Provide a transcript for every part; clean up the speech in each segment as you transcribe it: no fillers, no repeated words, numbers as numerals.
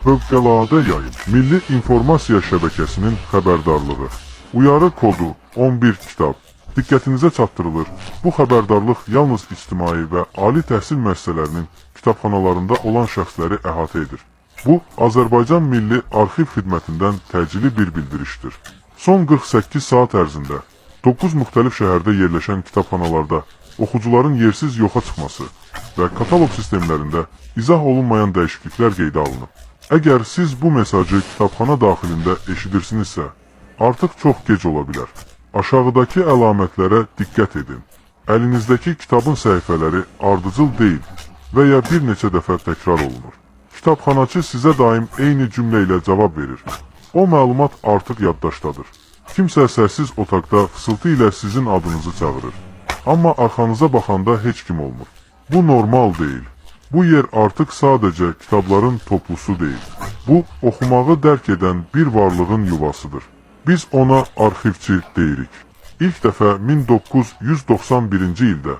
Fövqəladə yayın. Milli İnformasiya Şəbəkəsinin xəbərdarlığı. Uyarı kodu 11 kitab. Diqqətinizə çatdırılır. Bu xəbərdarlıq yalnız ictimai və ali təhsil müəssisələrinin kitabxanalarında olan şəxsləri əhatə edir. Bu, Azərbaycan Milli Arxiv Xidmətindən təcili bir bildirişdir. Son 48 saat ərzində 9 müxtəlif şəhərdə yerləşən kitabxanalarda oxucuların yersiz yoxa çıxması və kataloq sistemlərində izah olunmayan dəyişikliklər qeydə alınıb. Əgər siz bu mesajı kitabxana daxilində eşidirsinizsə, artıq çox gec ola bilər. Aşağıdakı əlamətlərə diqqət edin. Əlinizdəki kitabın səhifələri ardıcıl deyil və ya bir neçə dəfə təkrar olunur. Kitabxanaçı sizə daim eyni cümlə ilə cavab verir. O məlumat artıq yaddaşdadır. Kimsə sərsiz otaqda fısıltı ilə sizin adınızı çağırır. Amma arxanıza baxanda heç kim olmur. Bu normal deyil. Bu yer artıq sadəcə kitabların toplusu deyil. Bu, oxumağı dərk edən bir varlığın yuvasıdır. Biz ona arxivçi deyirik. İlk dəfə 1991-ci ildə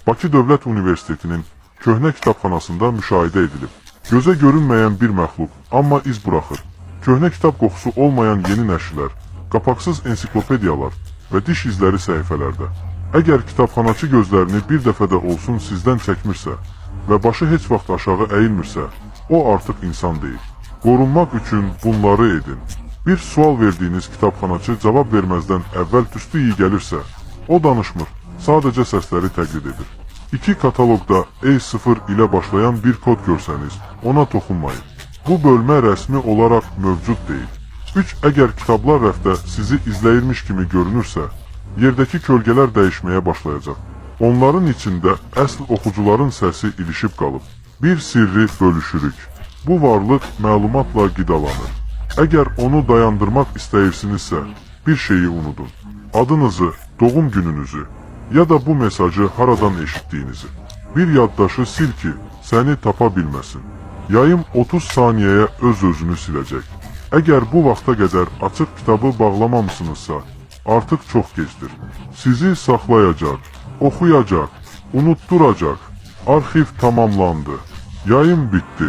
Bakı Dövlət Universitetinin köhnə kitabxanasında müşahidə edilib. Gözə görünməyən bir məxluq, amma iz buraxır. Köhnə kitab qoxusu olmayan yeni nəşrlər, qapaqsız ensiklopediyalar və diş izləri səhifələrdə. Əgər kitabxanaçı gözlərini bir dəfə də olsun sizdən çəkmirsə və başı heç vaxt aşağı əyilmirsə, o artıq insan deyil. Qorunmaq üçün bunları edin. Bir sual verdiyiniz kitabxanaçı cavab verməzdən əvvəl tüstü iyi gəlirsə, o danışmır, sadəcə səsləri təqlid edir. 2 kataloqda E0 ilə başlayan bir kod görsəniz, ona toxunmayın. Bu bölmə rəsmi olaraq mövcud deyil. 3. Əgər kitablar rəfdə sizi izləyirmiş kimi görünürsə, yerdəki kölgələr dəyişməyə başlayacaq. Onların içində əsl oxucuların səsi ilişib qalıb. Bir sirri bölüşürük. Bu varlıq məlumatla qidalanır. Əgər onu dayandırmaq istəyirsinizsə, bir şeyi unudun. Adınızı, doğum gününüzü ya da bu mesajı haradan eşitdiyinizi. Bir yaddaşı sil ki, səni tapa bilməsin. Yayım 30 saniyəyə öz-özünü siləcək. Əgər bu vaxta qədər açıq kitabı bağlamamısınızsa, artıq çox gecdir. Sizi saxlayacaq, oxuyacaq, unutturacaq. Arxiv tamamlandı. Yayım bitdi.